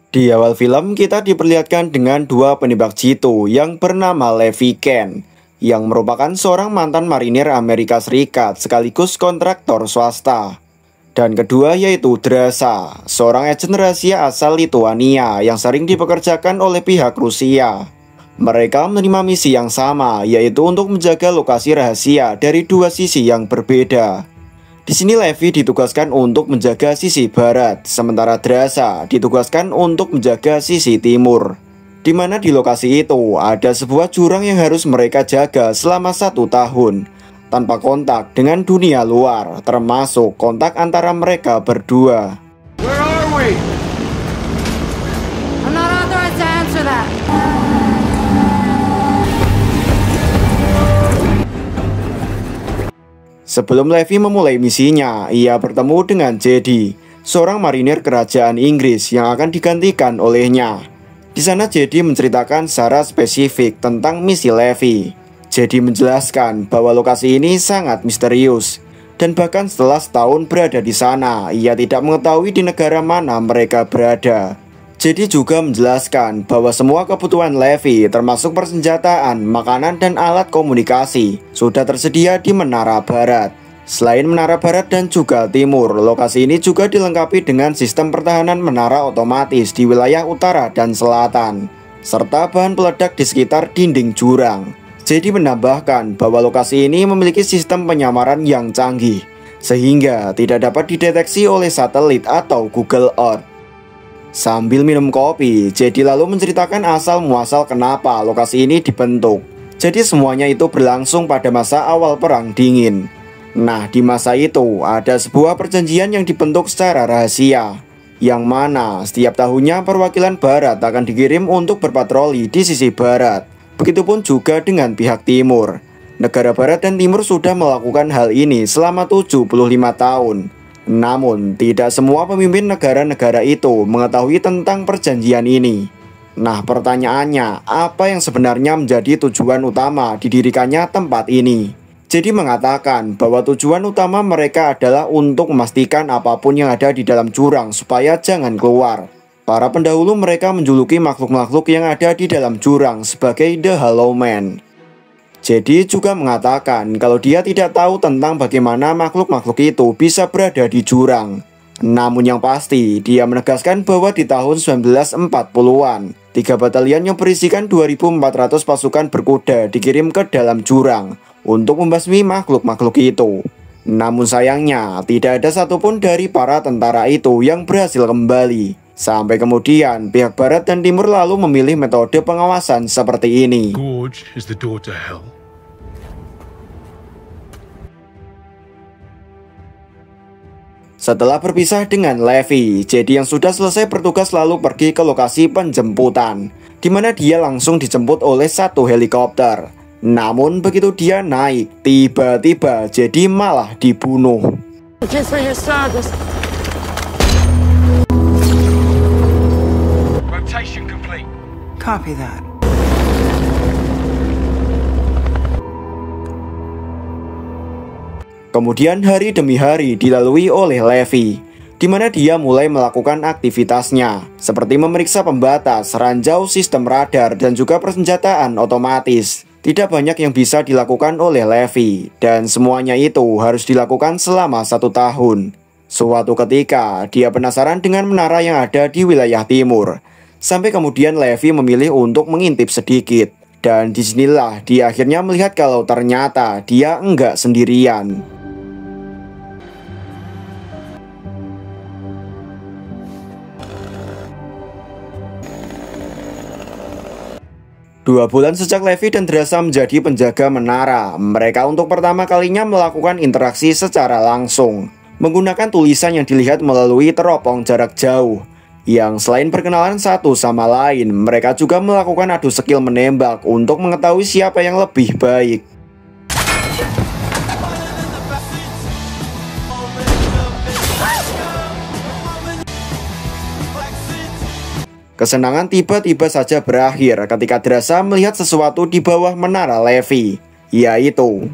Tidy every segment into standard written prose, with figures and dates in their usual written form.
Di awal film kita diperlihatkan dengan dua penembak jitu yang bernama Levi Ken, yang merupakan seorang mantan marinir Amerika Serikat sekaligus kontraktor swasta. Dan kedua yaitu Drasa, seorang agen rahasia asal Lituania yang sering dipekerjakan oleh pihak Rusia. Mereka menerima misi yang sama, yaitu untuk menjaga lokasi rahasia dari dua sisi yang berbeda. Di sini Levi ditugaskan untuk menjaga sisi barat, sementara Drasa ditugaskan untuk menjaga sisi timur. Di mana di lokasi itu ada sebuah jurang yang harus mereka jaga selama 1 tahun, tanpa kontak dengan dunia luar, termasuk kontak antara mereka berdua. Where are we? I'm not authorized to answer that. Sebelum Levi memulai misinya, ia bertemu dengan Jedi, seorang marinir kerajaan Inggris yang akan digantikan olehnya. Di sana Jedi menceritakan secara spesifik tentang misi Levi. Jedi menjelaskan bahwa lokasi ini sangat misterius, dan bahkan setelah setahun berada di sana, ia tidak mengetahui di negara mana mereka berada. Jedi juga menjelaskan bahwa semua kebutuhan Levi termasuk persenjataan, makanan, dan alat komunikasi sudah tersedia di Menara Barat. Selain Menara Barat dan juga Timur, lokasi ini juga dilengkapi dengan sistem pertahanan menara otomatis di wilayah utara dan selatan, serta bahan peledak di sekitar dinding jurang. Jedi menambahkan bahwa lokasi ini memiliki sistem penyamaran yang canggih, sehingga tidak dapat dideteksi oleh satelit atau Google Earth. Sambil minum kopi, Jedi lalu menceritakan asal-muasal kenapa lokasi ini dibentuk. Jadi semuanya itu berlangsung pada masa awal Perang Dingin. Nah, di masa itu ada sebuah perjanjian yang dibentuk secara rahasia, yang mana setiap tahunnya perwakilan Barat akan dikirim untuk berpatroli di sisi Barat. Begitupun juga dengan pihak Timur. Negara Barat dan Timur sudah melakukan hal ini selama 75 tahun. Namun, tidak semua pemimpin negara-negara itu mengetahui tentang perjanjian ini. Nah, pertanyaannya, apa yang sebenarnya menjadi tujuan utama didirikannya tempat ini? Jadi mengatakan bahwa tujuan utama mereka adalah untuk memastikan apapun yang ada di dalam jurang supaya jangan keluar. Para pendahulu mereka menjuluki makhluk-makhluk yang ada di dalam jurang sebagai The Hollow Man. Jedi juga mengatakan kalau dia tidak tahu tentang bagaimana makhluk-makhluk itu bisa berada di jurang. Namun yang pasti, dia menegaskan bahwa di tahun 1940-an, 3 batalion yang berisikan 2.400 pasukan berkuda dikirim ke dalam jurang untuk membasmi makhluk-makhluk itu. Namun sayangnya, tidak ada satupun dari para tentara itu yang berhasil kembali. Sampai kemudian, pihak Barat dan Timur lalu memilih metode pengawasan seperti ini. Gorge is the door to hell. Setelah berpisah dengan Levi, Jedi yang sudah selesai bertugas lalu pergi ke lokasi penjemputan, di mana dia langsung dijemput oleh satu helikopter. Namun begitu dia naik, tiba-tiba Jedi malah dibunuh. Thank you for your service. Rotation complete. Copy that. Kemudian hari demi hari dilalui oleh Levi, di mana dia mulai melakukan aktivitasnya, seperti memeriksa pembatas, ranjau, sistem radar, dan juga persenjataan otomatis. Tidak banyak yang bisa dilakukan oleh Levi, dan semuanya itu harus dilakukan selama 1 tahun. Suatu ketika, dia penasaran dengan menara yang ada di wilayah timur. Sampai kemudian Levi memilih untuk mengintip sedikit. Dan disinilah dia akhirnya melihat kalau ternyata dia enggak sendirian. Dua bulan sejak Levi dan Drasa menjadi penjaga menara, mereka untuk pertama kalinya melakukan interaksi secara langsung, menggunakan tulisan yang dilihat melalui teropong jarak jauh. Yang selain perkenalan satu sama lain, mereka juga melakukan adu skill menembak untuk mengetahui siapa yang lebih baik. Kesenangan tiba-tiba saja berakhir ketika Drasa melihat sesuatu di bawah menara Levi, yaitu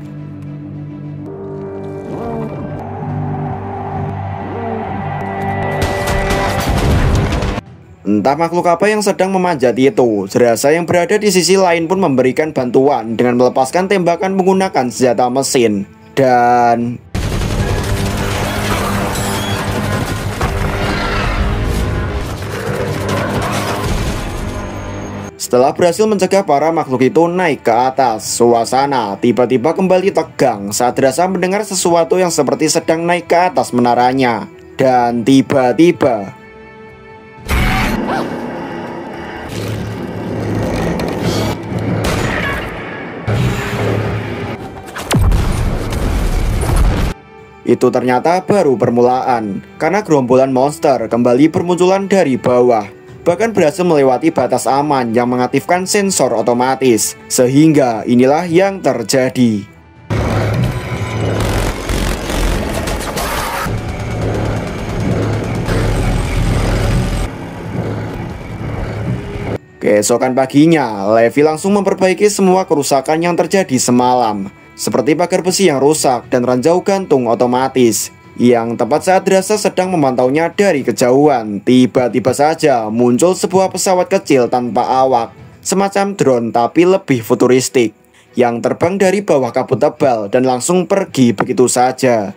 Entah makhluk apa yang sedang memanjat itu, Drasa yang berada di sisi lain pun memberikan bantuan dengan melepaskan tembakan menggunakan senjata mesin. Dan setelah berhasil mencegah para makhluk itu naik ke atas, suasana tiba-tiba kembali tegang saat Drasa mendengar sesuatu yang seperti sedang naik ke atas menaranya. Dan tiba-tiba itu ternyata baru permulaan, karena gerombolan monster kembali bermunculan dari bawah. Bahkan berhasil melewati batas aman yang mengaktifkan sensor otomatis. Sehingga inilah yang terjadi. Keesokan paginya, Levi langsung memperbaiki semua kerusakan yang terjadi semalam, seperti pagar besi yang rusak dan ranjau gantung otomatis. Yang tepat saat Drasa sedang memantaunya dari kejauhan, tiba-tiba saja muncul sebuah pesawat kecil tanpa awak, semacam drone tapi lebih futuristik, yang terbang dari bawah kabut tebal dan langsung pergi begitu saja.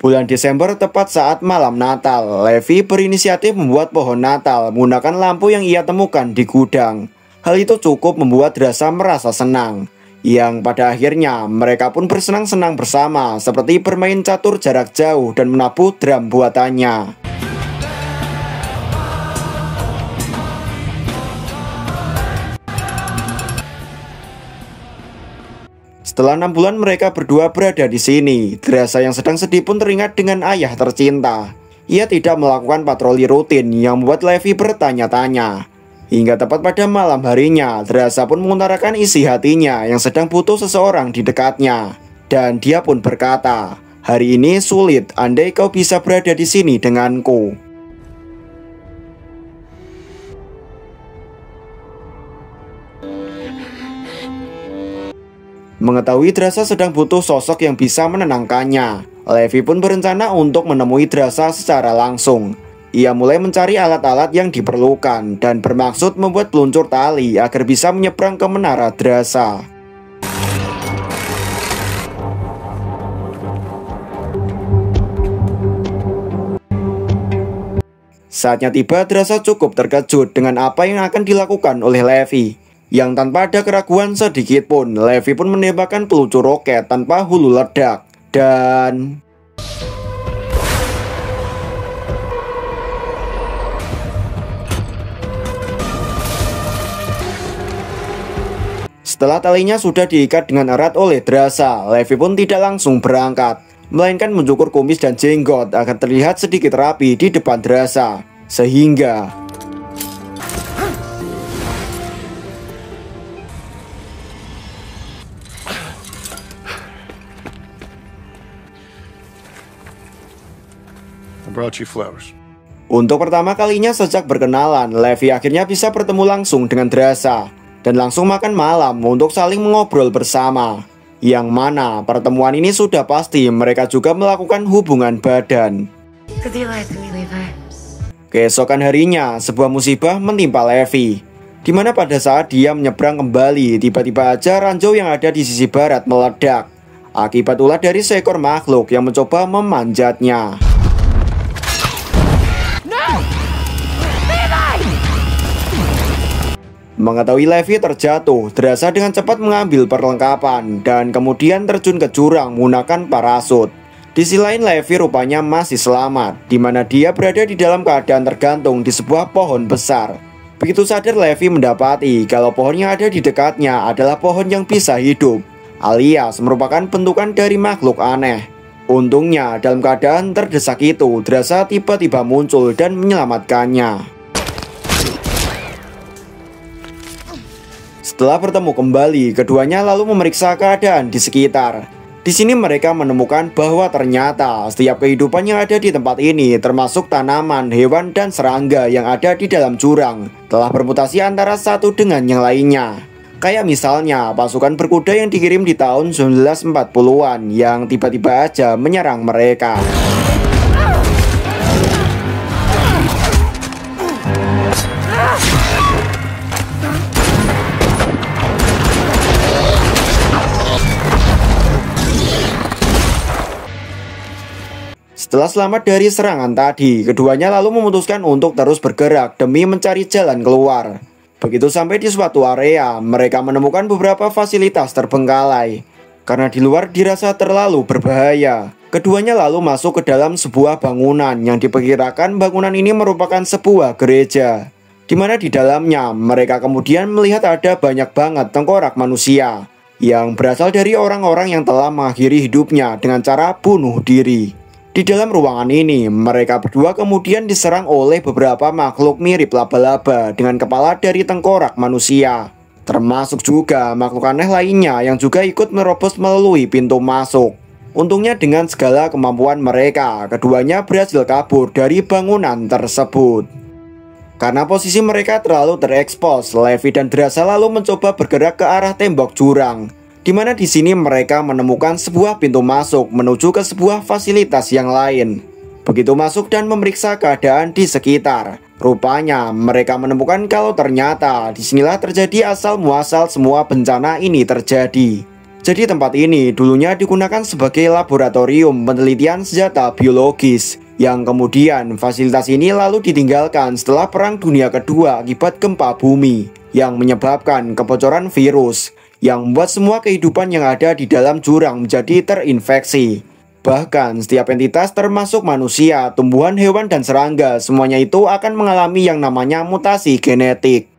Bulan Desember tepat saat malam Natal, Levi berinisiatif membuat pohon Natal menggunakan lampu yang ia temukan di gudang. Hal itu cukup membuat Drasa merasa senang, yang pada akhirnya mereka pun bersenang-senang bersama seperti bermain catur jarak jauh dan menabuh drum buatannya. Setelah 6 bulan mereka berdua berada di sini, Drasa yang sedang sedih pun teringat dengan ayah tercinta. Ia tidak melakukan patroli rutin yang membuat Levi bertanya-tanya. Hingga tepat pada malam harinya, Drasa pun mengutarakan isi hatinya yang sedang butuh seseorang di dekatnya. Dan dia pun berkata, "Hari ini sulit andai kau bisa berada di sini denganku." Mengetahui Drasa sedang butuh sosok yang bisa menenangkannya, Levi pun berencana untuk menemui Drasa secara langsung. Ia mulai mencari alat-alat yang diperlukan dan bermaksud membuat peluncur tali agar bisa menyeberang ke menara Drasa. Saatnya tiba, Drasa cukup terkejut dengan apa yang akan dilakukan oleh Levi. Yang tanpa ada keraguan sedikit pun, Levi pun menembakkan peluncur roket tanpa hulu ledak. Dan setelah talinya sudah diikat dengan erat oleh Drasa, Levi pun tidak langsung berangkat, melainkan mencukur kumis dan jenggot agar terlihat sedikit rapi di depan Drasa. Sehingga I brought you flowers. untuk pertama kalinya sejak berkenalan, Levi akhirnya bisa bertemu langsung dengan Drasa dan langsung makan malam untuk saling mengobrol bersama. Yang mana pertemuan ini sudah pasti mereka juga melakukan hubungan badan. Could you lie to me, Levi? Keesokan harinya, sebuah musibah menimpa Levi, di mana pada saat dia menyeberang kembali, tiba-tiba aja ranjau yang ada di sisi barat meledak. Akibat ulah dari seekor makhluk yang mencoba memanjatnya. Mengetahui Levi terjatuh, Drasa dengan cepat mengambil perlengkapan dan kemudian terjun ke jurang menggunakan parasut. Di sisi lain, Levi rupanya masih selamat, di mana dia berada di dalam keadaan tergantung di sebuah pohon besar. Begitu sadar, Levi mendapati kalau pohon yang ada di dekatnya adalah pohon yang bisa hidup, alias merupakan bentukan dari makhluk aneh. Untungnya dalam keadaan terdesak itu, Drasa tiba-tiba muncul dan menyelamatkannya. Setelah bertemu kembali, keduanya lalu memeriksa keadaan di sekitar. Di sini mereka menemukan bahwa ternyata setiap kehidupan yang ada di tempat ini, termasuk tanaman, hewan, dan serangga yang ada di dalam jurang, telah bermutasi antara satu dengan yang lainnya. Kayak misalnya pasukan berkuda yang dikirim di tahun 1940-an yang tiba-tiba aja menyerang mereka. Setelah selamat dari serangan tadi, keduanya lalu memutuskan untuk terus bergerak demi mencari jalan keluar. Begitu sampai di suatu area, mereka menemukan beberapa fasilitas terbengkalai. Karena di luar dirasa terlalu berbahaya, keduanya lalu masuk ke dalam sebuah bangunan yang diperkirakan bangunan ini merupakan sebuah gereja. Di mana di dalamnya mereka kemudian melihat ada banyak banget tengkorak manusia yang berasal dari orang-orang yang telah mengakhiri hidupnya dengan cara bunuh diri. Di dalam ruangan ini, mereka berdua kemudian diserang oleh beberapa makhluk mirip laba-laba dengan kepala dari tengkorak manusia. Termasuk juga makhluk aneh lainnya yang juga ikut merobos melalui pintu masuk. Untungnya dengan segala kemampuan mereka, keduanya berhasil kabur dari bangunan tersebut. Karena posisi mereka terlalu terekspos, Levi dan Drasa lalu mencoba bergerak ke arah tembok jurang. Di mana di sini mereka menemukan sebuah pintu masuk menuju ke sebuah fasilitas yang lain. Begitu masuk dan memeriksa keadaan di sekitar, rupanya mereka menemukan kalau ternyata disinilah terjadi asal muasal semua bencana ini terjadi. Jadi tempat ini dulunya digunakan sebagai laboratorium penelitian senjata biologis, yang kemudian fasilitas ini lalu ditinggalkan setelah Perang Dunia Kedua akibat gempa bumi yang menyebabkan kebocoran virus yang membuat semua kehidupan yang ada di dalam jurang menjadi terinfeksi. Bahkan setiap entitas termasuk manusia, tumbuhan, hewan, dan serangga, semuanya itu akan mengalami yang namanya mutasi genetik.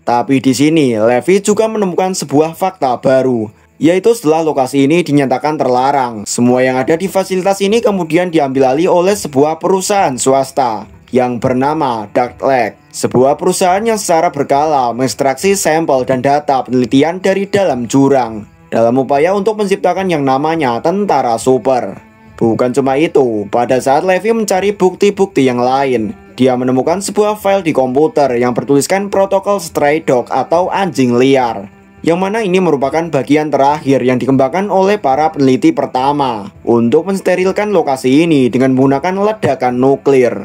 Tapi di sini Levi juga menemukan sebuah fakta baru, yaitu setelah lokasi ini dinyatakan terlarang, semua yang ada di fasilitas ini kemudian diambil alih oleh sebuah perusahaan swasta yang bernama Dark Lake. Sebuah perusahaan yang secara berkala mengekstraksi sampel dan data penelitian dari dalam jurang dalam upaya untuk menciptakan yang namanya tentara super. Bukan cuma itu, pada saat Levi mencari bukti-bukti yang lain, dia menemukan sebuah file di komputer yang bertuliskan protokol Stray Dog atau anjing liar, yang mana ini merupakan bagian terakhir yang dikembangkan oleh para peneliti pertama untuk mensterilkan lokasi ini dengan menggunakan ledakan nuklir.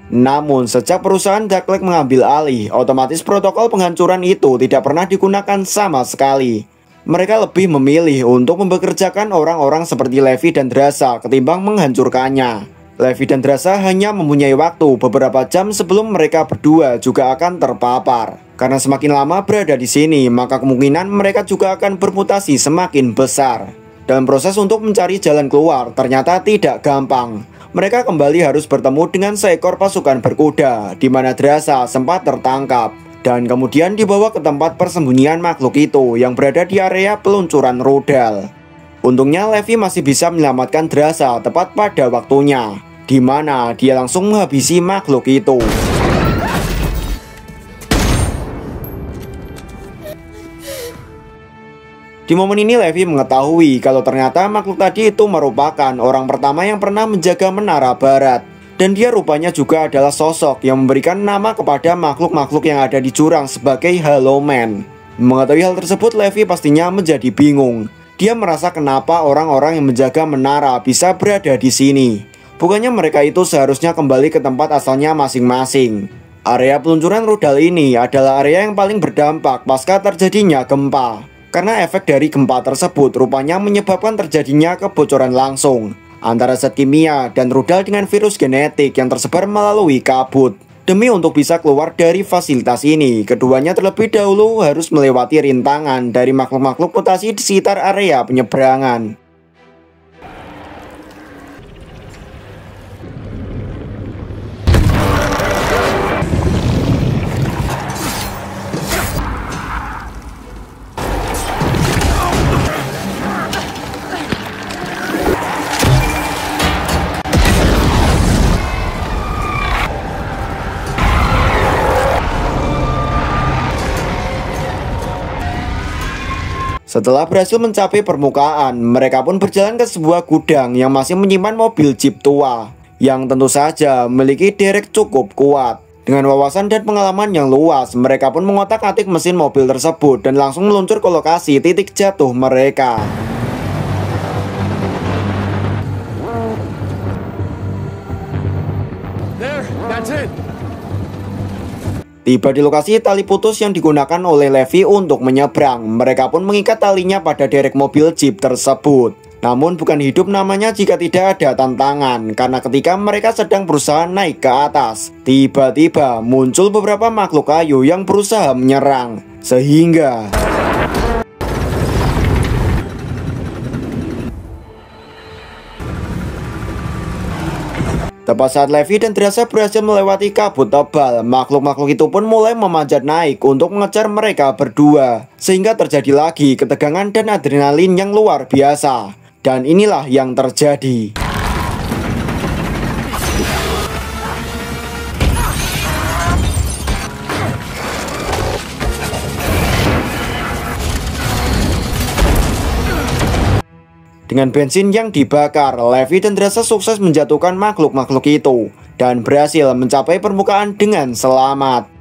Namun sejak perusahaan Dark Lake mengambil alih, otomatis protokol penghancuran itu tidak pernah digunakan sama sekali. Mereka lebih memilih untuk membekerjakan orang-orang seperti Levi dan Drasa ketimbang menghancurkannya. Levi dan Drasa hanya mempunyai waktu beberapa jam sebelum mereka berdua juga akan terpapar. Karena semakin lama berada di sini, maka kemungkinan mereka juga akan bermutasi semakin besar. Dalam proses untuk mencari jalan keluar ternyata tidak gampang. Mereka kembali harus bertemu dengan seekor pasukan berkuda, di mana Drasa sempat tertangkap dan kemudian dibawa ke tempat persembunyian makhluk itu yang berada di area peluncuran rudal. Untungnya Levi masih bisa menyelamatkan Drasa tepat pada waktunya, di mana dia langsung menghabisi makhluk itu. Di momen ini Levi mengetahui kalau ternyata makhluk tadi itu merupakan orang pertama yang pernah menjaga Menara Barat. Dan dia rupanya juga adalah sosok yang memberikan nama kepada makhluk-makhluk yang ada di jurang sebagai Hollow Man. Mengetahui hal tersebut, Levi pastinya menjadi bingung. Dia merasa kenapa orang-orang yang menjaga menara bisa berada di sini. Bukannya mereka itu seharusnya kembali ke tempat asalnya masing-masing. Area peluncuran rudal ini adalah area yang paling berdampak pasca terjadinya gempa. Karena efek dari gempa tersebut rupanya menyebabkan terjadinya kebocoran langsung antara zat kimia dan rudal dengan virus genetik yang tersebar melalui kabut. Demi untuk bisa keluar dari fasilitas ini, keduanya terlebih dahulu harus melewati rintangan dari makhluk-makhluk mutasi di sekitar area penyeberangan. Setelah berhasil mencapai permukaan, mereka pun berjalan ke sebuah gudang yang masih menyimpan mobil jeep tua yang tentu saja memiliki derek cukup kuat. Dengan wawasan dan pengalaman yang luas, mereka pun mengotak-atik mesin mobil tersebut dan langsung meluncur ke lokasi titik jatuh mereka. There, that's it. Tiba di lokasi tali putus yang digunakan oleh Levi untuk menyeberang. Mereka pun mengikat talinya pada derek mobil jeep tersebut. Namun bukan hidup namanya jika tidak ada tantangan, karena ketika mereka sedang berusaha naik ke atas, tiba-tiba muncul beberapa makhluk kayu yang berusaha menyerang. Sehingga tepat saat Levi dan Drasa berhasil melewati kabut tebal, makhluk-makhluk itu pun mulai memanjat naik untuk mengejar mereka berdua. Sehingga terjadi lagi ketegangan dan adrenalin yang luar biasa. Dan inilah yang terjadi. Dengan bensin yang dibakar, Levi dan Drasa sukses menjatuhkan makhluk-makhluk itu dan berhasil mencapai permukaan dengan selamat.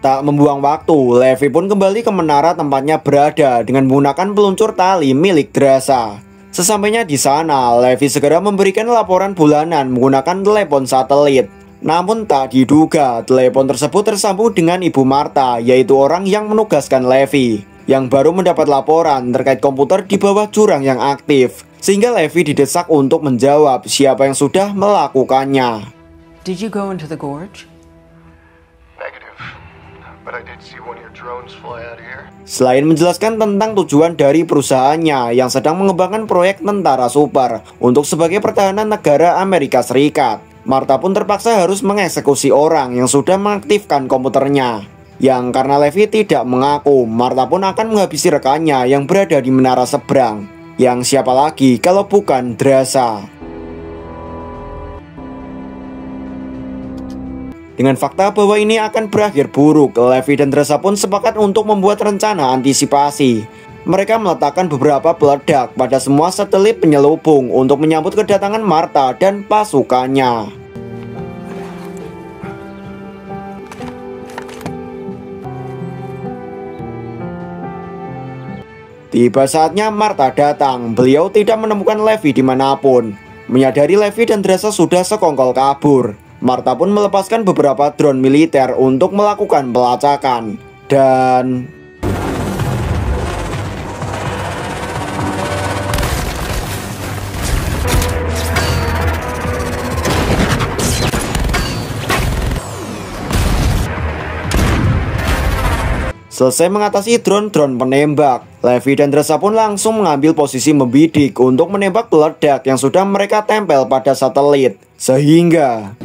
Tak membuang waktu, Levi pun kembali ke menara tempatnya berada dengan menggunakan peluncur tali milik Drasa. Sesampainya di sana, Levi segera memberikan laporan bulanan menggunakan telepon satelit. Namun tak diduga, telepon tersebut tersambung dengan Ibu Martha, yaitu orang yang menugaskan Levi, yang baru mendapat laporan terkait komputer di bawah jurang yang aktif. Sehingga Levi didesak untuk menjawab siapa yang sudah melakukannya. Did you go into the gorge? But I did see one of your drones fly out of here. Selain menjelaskan tentang tujuan dari perusahaannya yang sedang mengembangkan proyek tentara super untuk sebagai pertahanan negara Amerika Serikat, Martha pun terpaksa harus mengeksekusi orang yang sudah mengaktifkan komputernya. Yang karena Levi tidak mengaku, Martha pun akan menghabisi rekannya yang berada di menara seberang. Yang siapa lagi kalau bukan Drasa. Dengan fakta bahwa ini akan berakhir buruk, Levi dan Drasa pun sepakat untuk membuat rencana antisipasi. Mereka meletakkan beberapa peledak pada semua satelit penyelubung untuk menyambut kedatangan Martha dan pasukannya. Tiba saatnya Martha datang, beliau tidak menemukan Levi dimanapun. Menyadari Levi dan Drasa sudah sekongkol kabur, Martha pun melepaskan beberapa drone militer untuk melakukan pelacakan. Dan selesai mengatasi drone-drone penembak, Levi dan Drasa pun langsung mengambil posisi membidik untuk menembak peledak yang sudah mereka tempel pada satelit. Sehingga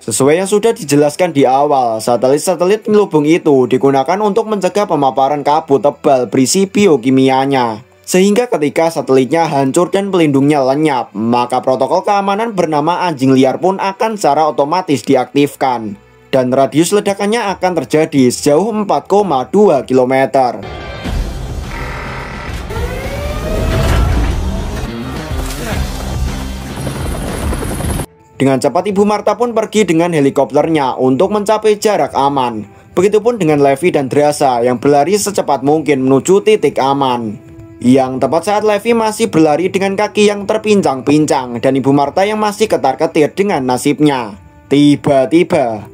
sesuai yang sudah dijelaskan di awal, satelit-satelit penyelubung itu digunakan untuk mencegah pemaparan kabut tebal berisi biokimianya. Sehingga ketika satelitnya hancur dan pelindungnya lenyap, maka protokol keamanan bernama anjing liar pun akan secara otomatis diaktifkan. Dan radius ledakannya akan terjadi sejauh 4,2 km. Dengan cepat Ibu Martha pun pergi dengan helikopternya untuk mencapai jarak aman. Begitupun dengan Levi dan Drasa yang berlari secepat mungkin menuju titik aman. Yang tepat saat Levi masih berlari dengan kaki yang terpincang-pincang dan Ibu Martha yang masih ketar-ketir dengan nasibnya. Tiba-tiba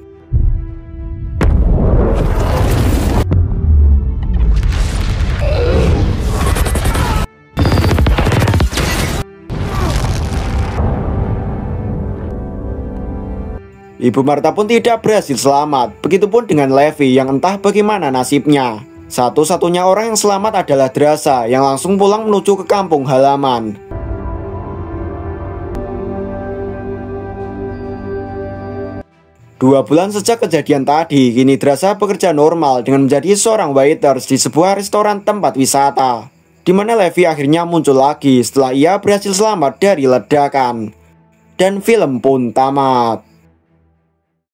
Ibu Martha pun tidak berhasil selamat. Begitupun dengan Levi yang entah bagaimana nasibnya. Satu-satunya orang yang selamat adalah Drasa yang langsung pulang menuju ke kampung halaman. Dua bulan sejak kejadian tadi, kini Drasa bekerja normal dengan menjadi seorang waiters di sebuah restoran tempat wisata, di mana Levi akhirnya muncul lagi setelah ia berhasil selamat dari ledakan. Dan film pun tamat.